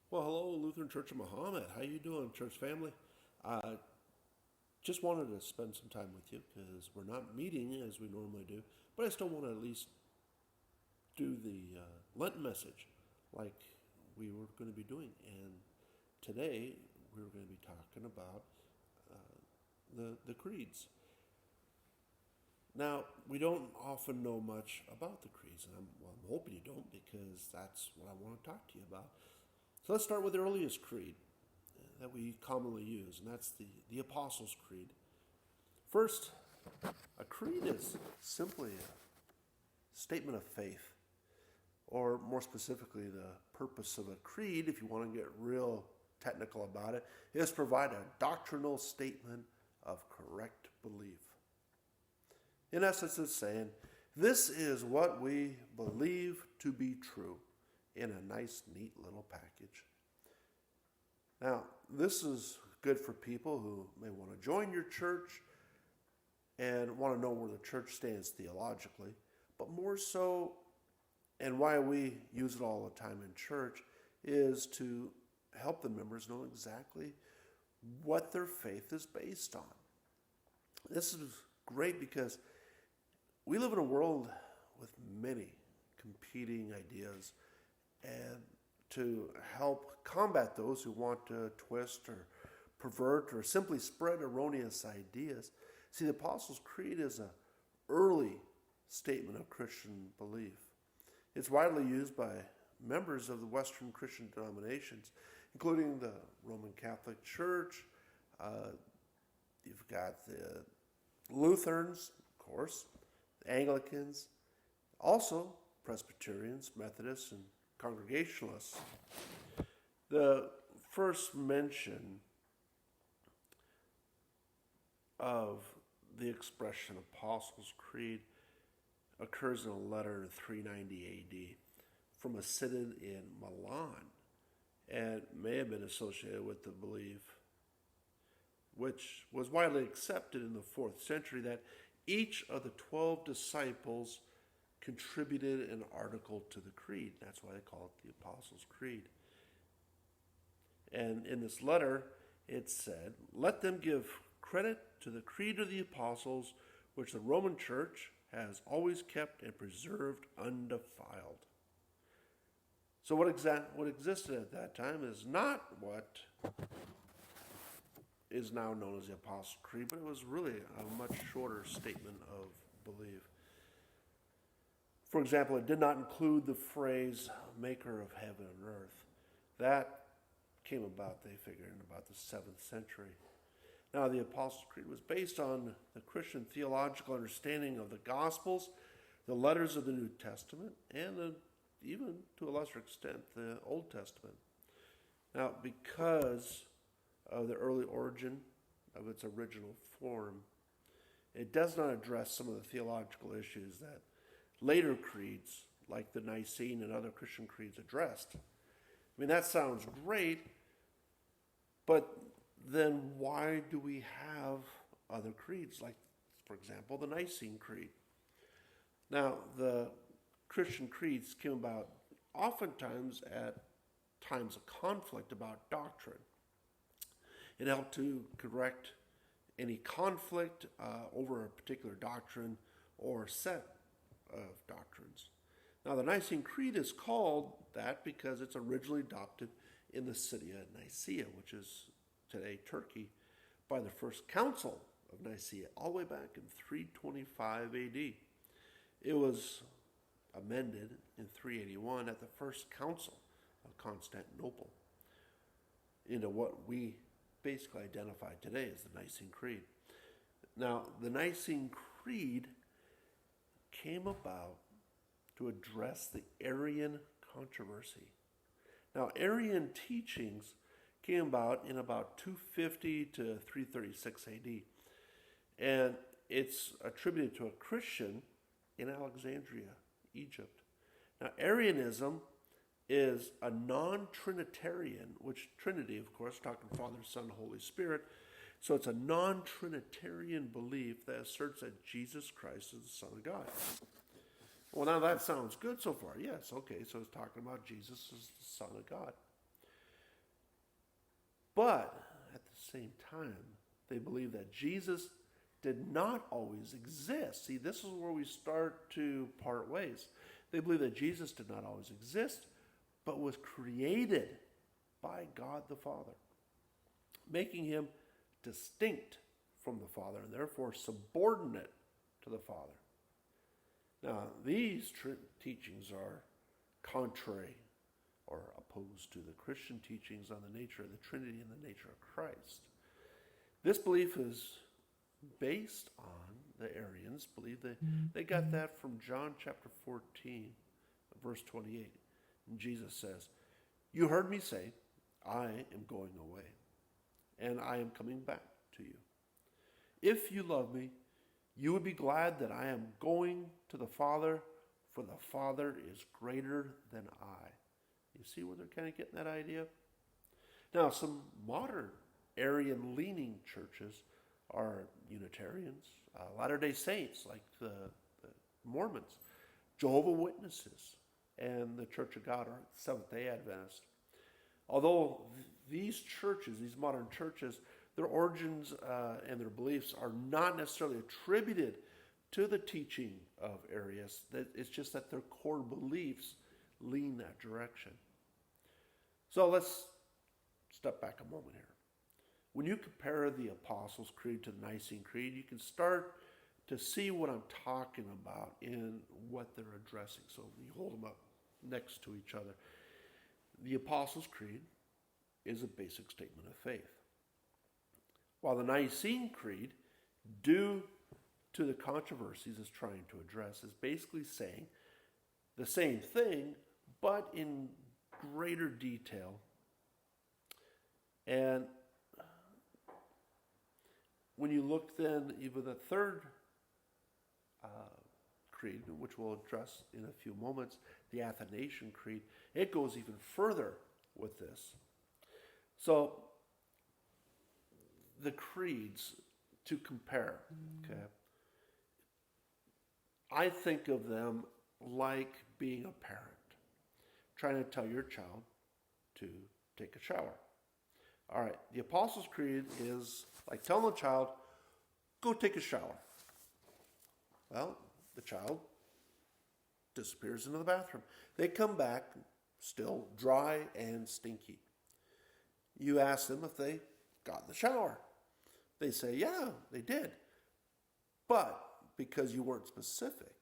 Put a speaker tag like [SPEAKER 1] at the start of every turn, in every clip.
[SPEAKER 1] Well, hello, Lutheran Church of Muhammad. How you doing, church family? Uh, just wanted to spend some time with you because we're not meeting as we normally do, but I still want to at least do the Lenten message like we were going to be doing. And today we were going to be talking about the creeds. Now, we don't often know much about the creeds, and I'm hoping you don't because that's what I want to talk to you about. So let's start with the earliest creed that we commonly use, and that's the Apostles' Creed. First, a creed is simply a statement of faith, or more specifically, the purpose of a creed, if you want to get real technical about it, is provide a doctrinal statement of correct belief. In essence, it's saying, this is what we believe to be true in a nice, neat little package. Now, this is good for people who may want to join your church and want to know where the church stands theologically, but more so, and why we use it all the time in church, is to help the members know exactly what their faith is based on. This is great because we live in a world with many competing ideas, and to help combat those who want to twist or pervert or simply spread erroneous ideas. See, the Apostles' Creed is an early statement of Christian belief. It's widely used by members of the Western Christian denominations, including the Roman Catholic Church. You've got the Lutherans, of course, the Anglicans, also Presbyterians, Methodists, and Congregationalists. The first mention of the expression Apostles' Creed occurs in a letter in 390 AD from a synod in Milan, and may have been associated with the belief, which was widely accepted in the 4th century, that each of the 12 disciples contributed an article to the creed. That's why they call it the Apostles' Creed. And in this letter, it said, let them give credit to the creed of the apostles, which the Roman Church has always kept and preserved undefiled. So what existed at that time is not what is now known as the Apostles' Creed, but it was really a much shorter statement of belief. For example, it did not include the phrase maker of heaven and earth. That came about, they figured, in about the 7th century. Now, the Apostles' Creed was based on the Christian theological understanding of the Gospels, the letters of the New Testament, and even to a lesser extent, the Old Testament. Now, because of the early origin of its original form, it does not address some of the theological issues that later creeds, like the Nicene and other Christian creeds, addressed. I mean, that sounds great, but then why do we have other creeds, like, for example, the Nicene Creed? Now, the Christian creeds came about oftentimes at times of conflict about doctrine. It helped to correct any conflict over a particular doctrine or set of doctrines. Now, the Nicene Creed is called that because it's originally adopted in the city of Nicaea, which is today Turkey, by the First Council of Nicaea, all the way back in 325 AD. It was amended in 381 at the First Council of Constantinople into what we basically identify today as the Nicene Creed. Now, the Nicene Creed came about to address the Arian controversy. Now, Arian teachings came about in about 250 to 336 AD, and it's attributed to a Christian in Alexandria, Egypt. Now, Arianism is a non-Trinitarian, which Trinity, of course, talking Father, Son, Holy Spirit, so it's a non-Trinitarian belief that asserts that Jesus Christ is the Son of God. Well, now that sounds good so far. Yes, okay, so it's talking about Jesus as the Son of God. But at the same time, they believe that Jesus did not always exist. See, this is where we start to part ways. They believe that Jesus did not always exist, but was created by God the Father, making him distinct from the Father and therefore subordinate to the Father. Now, these teachings are contrary or opposed to the Christian teachings on the nature of the Trinity and the nature of Christ. This belief is based on the Arians, believe that they got that from John chapter 14, verse 28. And Jesus says, "You heard me say, I am going away, and I am coming back to you. If you love me, you would be glad that I am going to the Father, for the Father is greater than I." You see where they're kind of getting that idea? Now, some modern Arian-leaning churches are Unitarians, Latter-day Saints like the Mormons, Jehovah's Witnesses, and the Church of God or Seventh-day Adventist. Although these churches, these modern churches, their origins and their beliefs are not necessarily attributed to the teaching of Arius. It's just that their core beliefs lean that direction. So let's step back a moment here. When you compare the Apostles' Creed to the Nicene Creed, you can start to see what I'm talking about in what they're addressing. So you hold them up next to each other. The Apostles' Creed is a basic statement of faith, while the Nicene Creed, due to the controversies it's trying to address, is basically saying the same thing, but in greater detail. And when you look then, even the third creed, which we'll address in a few moments, the Athanasian Creed, it goes even further with this. So the creeds to compare, okay, I think of them like being a parent trying to tell your child to take a shower. All right, the Apostles' Creed is like telling the child, go take a shower. Well, the child disappears into the bathroom. They come back still dry and stinky. You ask them if they got in the shower. They say, yeah, they did. But because you weren't specific,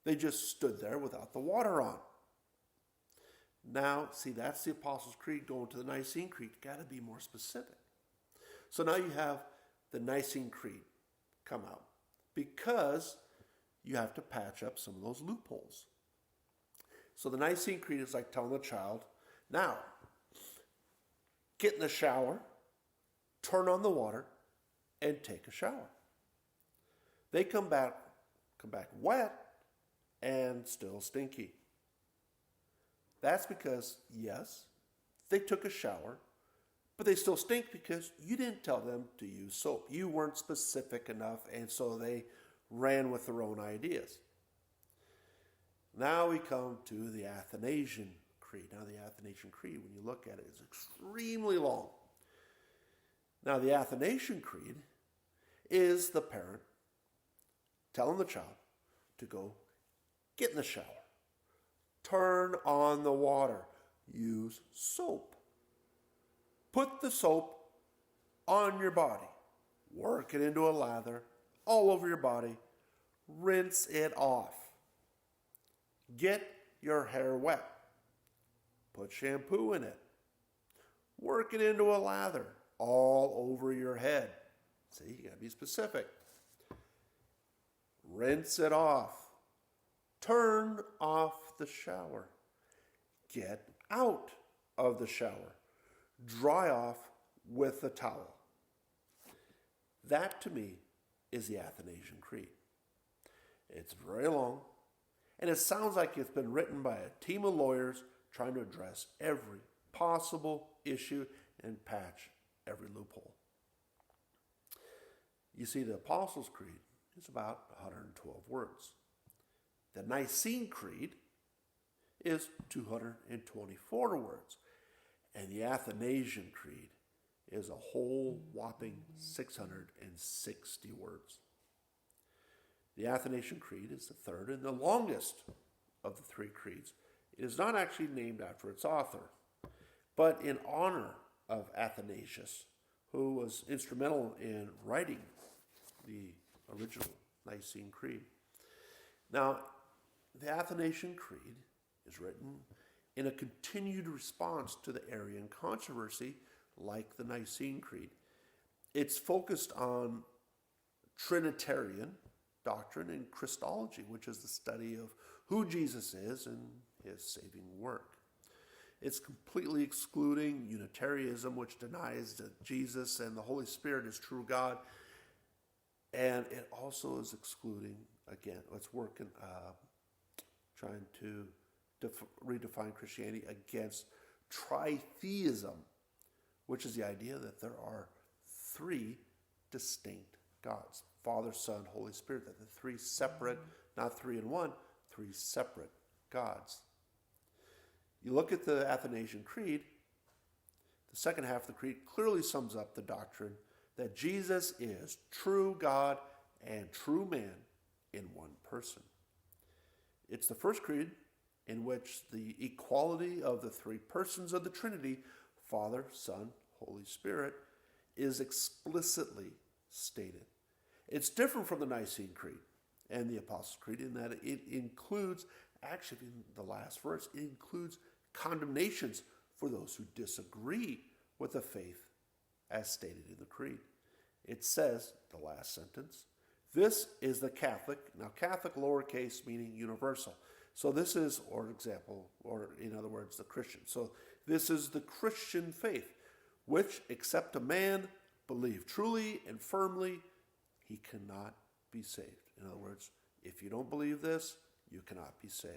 [SPEAKER 1] they just stood there without the water on. Now, see, that's the Apostles' Creed going to the Nicene Creed. Got to be more specific. So now you have the Nicene Creed come out because you have to patch up some of those loopholes. So the Nicene Creed is like telling the child, now, get in the shower, turn on the water, and take a shower. They come back wet and still stinky. That's because, yes, they took a shower, but they still stink because you didn't tell them to use soap. You weren't specific enough, and so they ran with their own ideas. Now we come to the Athanasian Creed. Now the Athanasian Creed, when you look at it, is extremely long. Now the Athanasian Creed is the parent telling the child to go get in the shower, turn on the water, use soap. Put the soap on your body, work it into a lather all over your body, rinse it off. Get your hair wet. Put shampoo in it. Work it into a lather all over your head. See, you got to be specific. Rinse it off. Turn off the shower. Get out of the shower. Dry off with a towel. That to me is the Athanasian Creed. It's very long, and it sounds like it's been written by a team of lawyers trying to address every possible issue and patch every loophole. You see, the Apostles' Creed is about 112 words. The Nicene Creed is 224 words. And the Athanasian Creed is a whole whopping 660 words. The Athanasian Creed is the third and the longest of the three creeds. It is not actually named after its author, but in honor of Athanasius, who was instrumental in writing the original Nicene Creed. Now, the Athanasian Creed is written in a continued response to the Arian controversy, like the Nicene Creed. It's focused on Trinitarian doctrine and Christology, which is the study of who Jesus is and his saving work. It's completely excluding Unitarianism, which denies that Jesus and the Holy Spirit is true God. And it also is excluding, again, it's working, trying to redefine Christianity against tritheism, which is the idea that there are three distinct gods: Father, Son, Holy Spirit, that the three separate, not three in one, three separate gods. You look at the Athanasian Creed, the second half of the creed clearly sums up the doctrine that Jesus is true God and true man in one person. It's the first creed in which the equality of the three persons of the Trinity, Father, Son, Holy Spirit, is explicitly stated. It's different from the Nicene Creed and the Apostles' Creed in that it includes, actually in the last verse, it includes condemnations for those who disagree with the faith as stated in the creed. It says, the last sentence, this is the Catholic, now Catholic lowercase meaning universal. So this is, or example, or in other words, the Christian. So this is the Christian faith, which except a man believe truly and firmly, he cannot be saved. In other words, if you don't believe this, you cannot be saved.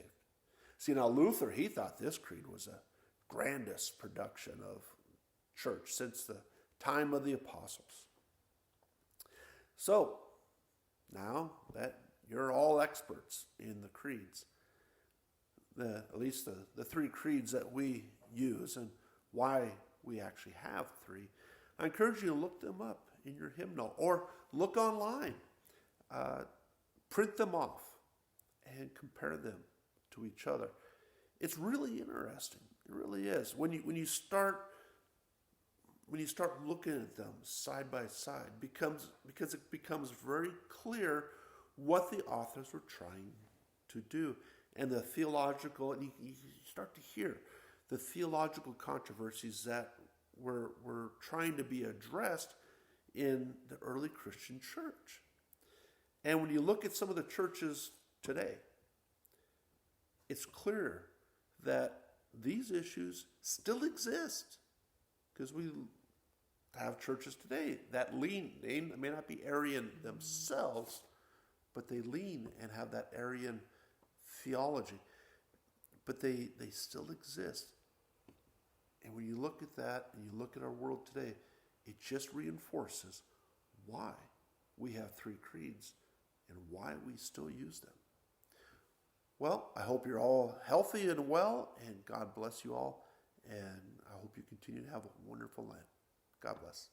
[SPEAKER 1] See, now Luther, he thought this creed was a grandest production of church since the time of the apostles. So, now that you're all experts in the creeds, at least the three creeds that we use and why we actually have three, I encourage you to look them up in your hymnal or look online. Print them off and compare them to each other. It's really interesting. It really is. When you start looking at them side by side, because it becomes very clear what the authors were trying to do, and the theological, and you start to hear the theological controversies that were trying to be addressed in the early Christian church. And when you look at some of the churches today, it's clear that these issues still exist, because we have churches today that lean, they may not be Arian themselves, but they lean and have that Arian theology, but they still exist. And when you look at that and you look at our world today, it just reinforces why we have three creeds and why we still use them. Well, I hope you're all healthy and well, and God bless you all, and I hope you continue to have a wonderful Lent. God bless.